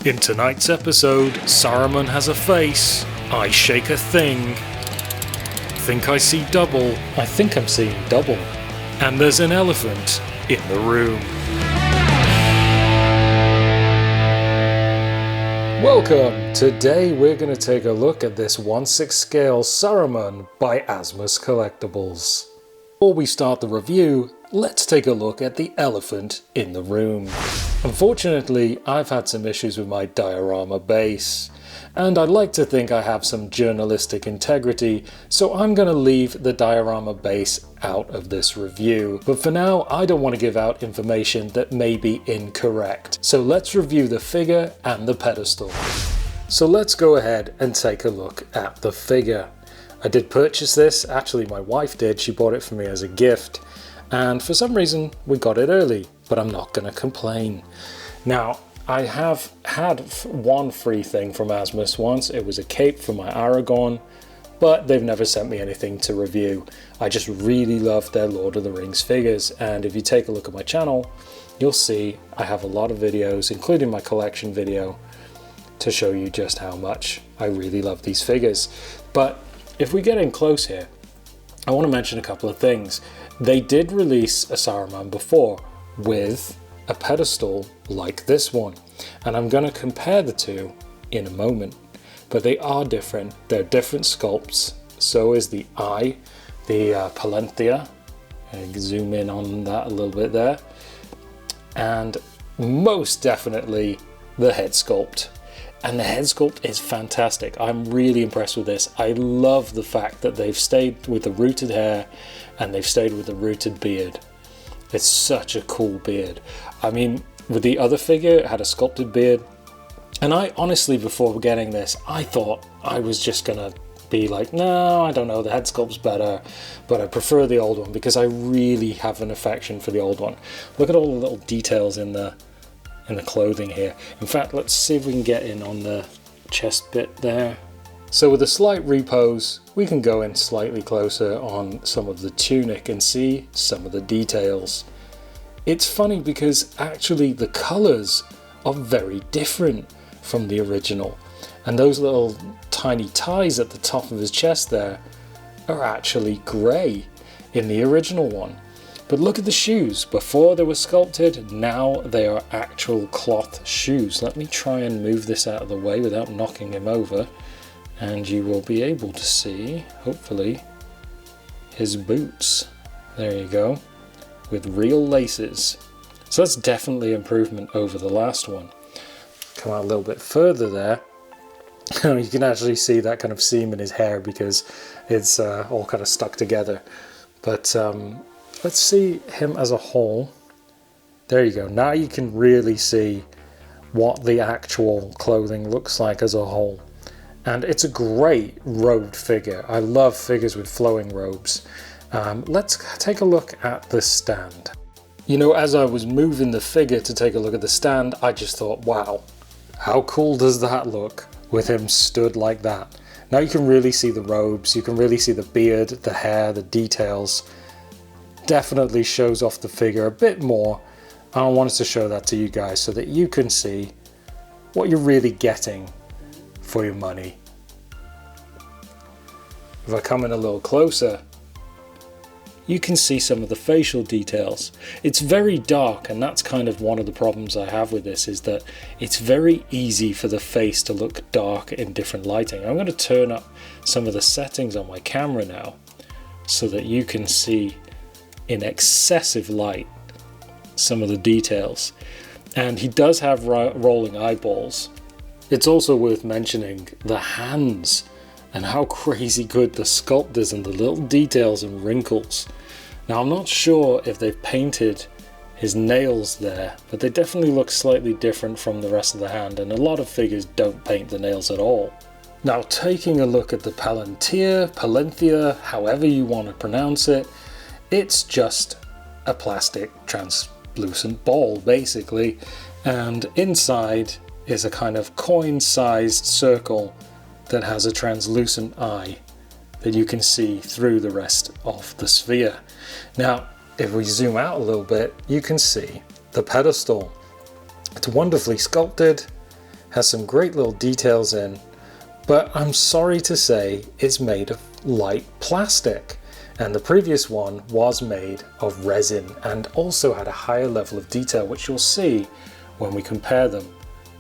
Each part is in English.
In tonight's episode, Saruman has a face, I shake a thing, think I see double, I think I'm seeing double, and there's an elephant in the room. Welcome! Today we're going to take a look at this 1/6 scale Saruman by Asmus Collectibles. Before we start the review, let's take a look at the elephant in the room. Unfortunately, I've had some issues with my diorama base, and I'd like to think I have some journalistic integrity, so I'm going to leave the diorama base out of this review. But for now, I don't want to give out information that may be incorrect. So let's review the figure and the pedestal. So let's go ahead and take a look at the figure. I did purchase this, actually my wife did, she bought it for me as a gift. And for some reason, we got it early, but I'm not going to complain. Now, I have had one free thing from Asmus once. It was a cape for my Aragorn, but they've never sent me anything to review. I just really love their Lord of the Rings figures, and if you take a look at my channel, you'll see I have a lot of videos, including my collection video, to show you just how much I really love these figures. But if we get in close here, I want to mention a couple of things. They did release a Saruman before with a pedestal like this one, and I'm going to compare the two in a moment, but they are different. They're different sculpts. So is the eye, the Palanthea. I can zoom in on that a little bit there, and most definitely the head sculpt. And the head sculpt is fantastic. I'm really impressed with this. I love the fact that they've stayed with the rooted hair and they've stayed with the rooted beard. It's such a cool beard. I mean, with the other figure, it had a sculpted beard. And I honestly, before getting this, I thought I was just gonna be like, no, I don't know, the head sculpt's better, but I prefer the old one because I really have an affection for the old one. Look at all the little details in the clothing here. In fact, let's see if we can get in on the chest bit there. So with a slight repose, we can go in slightly closer on some of the tunic and see some of the details. It's funny because actually the colors are very different from the original, and those little tiny ties at the top of his chest there are actually grey in the original one. But look at the shoes. Before they were sculpted, now they are actual cloth shoes. Let me try and move this out of the way without knocking him over, and you will be able to see, hopefully, his boots. There you go, with real laces. So that's definitely improvement over the last one. Come out a little bit further there. You can actually see that kind of seam in his hair because it's all kind of stuck together. But let's see him as a whole. There you go. Now you can really see what the actual clothing looks like as a whole. And it's a great robed figure. I love figures with flowing robes. Let's take a look at the stand. You know, as I was moving the figure to take a look at the stand, I just thought, wow, how cool does that look with him stood like that? Now you can really see the robes, you can really see the beard, the hair, the details. Definitely shows off the figure a bit more. I wanted to show that to you guys so that you can see what you're really getting for your money. If I come in a little closer, you can see some of the facial details. It's very dark, and that's kind of one of the problems I have with this, is that it's very easy for the face to look dark in different lighting. I'm going to turn up some of the settings on my camera now so that you can see in excessive light some of the details. And he does have rolling eyeballs. It's also worth mentioning the hands and how crazy good the sculpt is and the little details and wrinkles. Now I'm not sure if they've painted his nails there, but they definitely look slightly different from the rest of the hand, and a lot of figures don't paint the nails at all. Now taking a look at the Palanthea, however you want to pronounce it, it's just a plastic translucent ball basically, and inside is a kind of coin-sized circle that has a translucent eye that you can see through the rest of the sphere. Now if we zoom out a little bit, you can see the pedestal. It's wonderfully sculpted, has some great little details in, but I'm sorry to say it's made of light plastic. And the previous one was made of resin and also had a higher level of detail, which you'll see when we compare them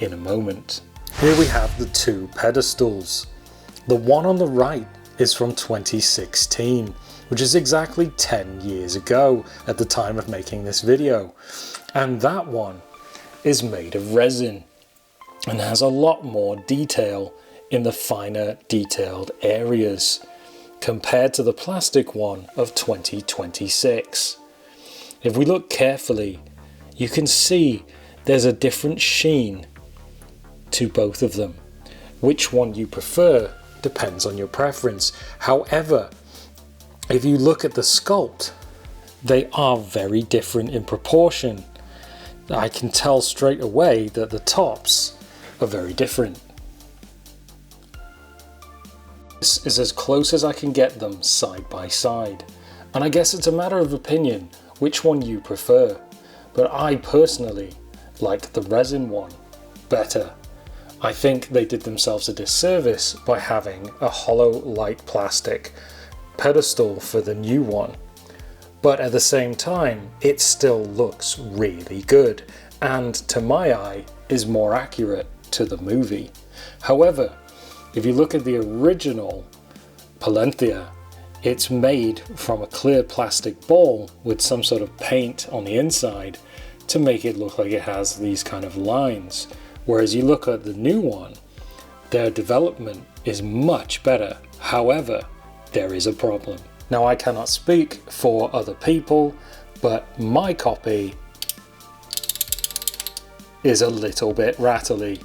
in a moment. Here we have the two pedestals. The one on the right is from 2016, which is exactly 10 years ago at the time of making this video. And that one is made of resin and has a lot more detail in the finer detailed areas compared to the plastic one of 2026. If we look carefully, you can see there's a different sheen to both of them. Which one you prefer depends on your preference. However, if you look at the sculpt, they are very different in proportion. I can tell straight away that the tops are very different. This is as close as I can get them side by side, and I guess it's a matter of opinion which one you prefer, but I personally like the resin one better. I think they did themselves a disservice by having a hollow light plastic pedestal for the new one, but at the same time it still looks really good and to my eye is more accurate to the movie. However, if you look at the original Palenthea, it's made from a clear plastic ball with some sort of paint on the inside to make it look like it has these kind of lines. Whereas you look at the new one, their development is much better. However, there is a problem. Now I cannot speak for other people, but my copy is a little bit rattly.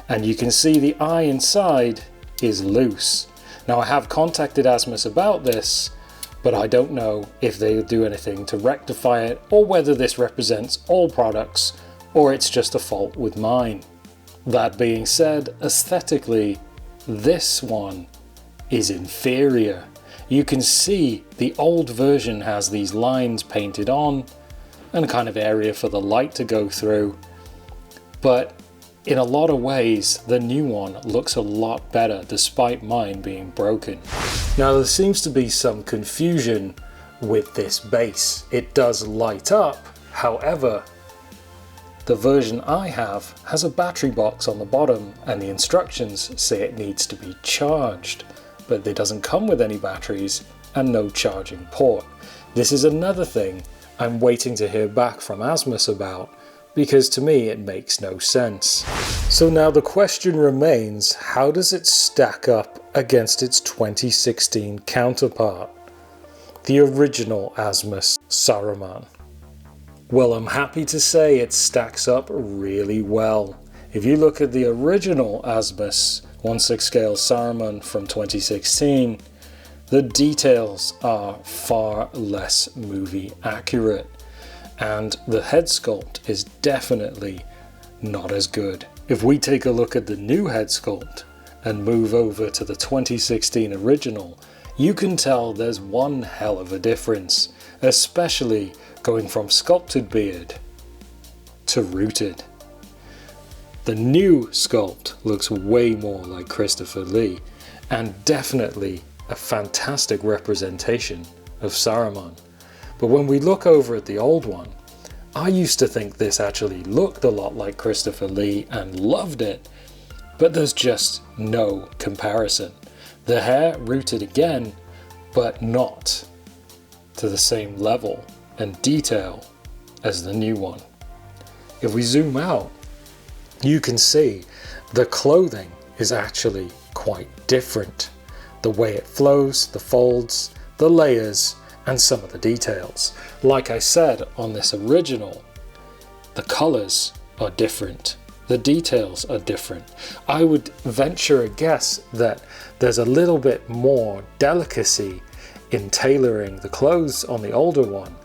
And you can see the eye inside is loose. Now I have contacted Asmus about this, but I don't know if they'll do anything to rectify it or whether this represents all products or it's just a fault with mine. That being said, aesthetically, this one is inferior. You can see the old version has these lines painted on and a kind of area for the light to go through, but in a lot of ways, the new one looks a lot better despite mine being broken. Now there seems to be some confusion with this base. It does light up, however, the version I have has a battery box on the bottom and the instructions say it needs to be charged, but it doesn't come with any batteries and no charging port. This is another thing I'm waiting to hear back from Asmus about, because to me it makes no sense. So now the question remains, how does it stack up against its 2016 counterpart, the original Asmus Saruman? Well, I'm happy to say it stacks up really well. If you look at the original Asmus 1/6 scale Saruman from 2016, the details are far less movie accurate. And the head sculpt is definitely not as good. If we take a look at the new head sculpt and move over to the 2016 original, you can tell there's one hell of a difference, especially going from sculpted beard to rooted. The new sculpt looks way more like Christopher Lee and definitely a fantastic representation of Saruman. But when we look over at the old one, I used to think this actually looked a lot like Christopher Lee and loved it, but there's just no comparison. The hair rooted again, but not to the same level and detail as the new one. If we zoom out, you can see the clothing is actually quite different. The way it flows, the folds, the layers, and some of the details. Like I said on this original, the colors are different. The details are different. I would venture a guess that there's a little bit more delicacy in tailoring the clothes on the older one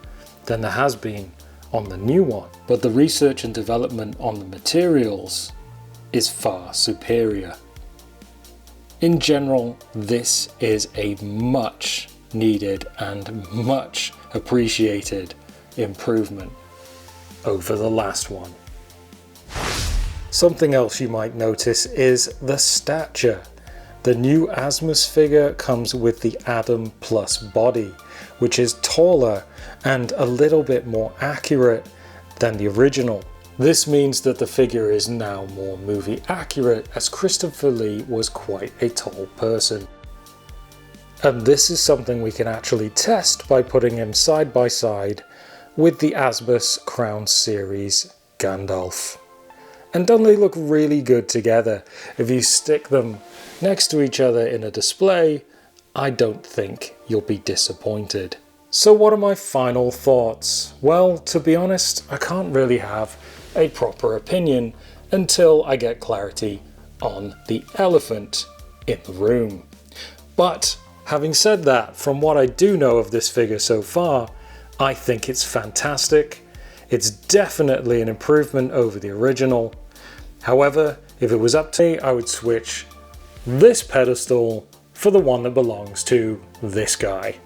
than there has been on the new one. But the research and development on the materials is far superior. In general, this is a much needed and much appreciated improvement over the last one. Something else you might notice is the stature. The new Asmus figure comes with the Adam Plus body, which is taller and a little bit more accurate than the original. This means that the figure is now more movie accurate, as Christopher Lee was quite a tall person. And this is something we can actually test by putting him side by side with the Asmus Crown Series Gandalf. And don't they look really good together? If you stick them next to each other in a display, I don't think you'll be disappointed. So what are my final thoughts? Well, to be honest, I can't really have a proper opinion until I get clarity on the elephant in the room. But having said that, from what I do know of this figure so far, I think it's fantastic. It's definitely an improvement over the original. However, if it was up to me, I would switch this pedestal for the one that belongs to this guy.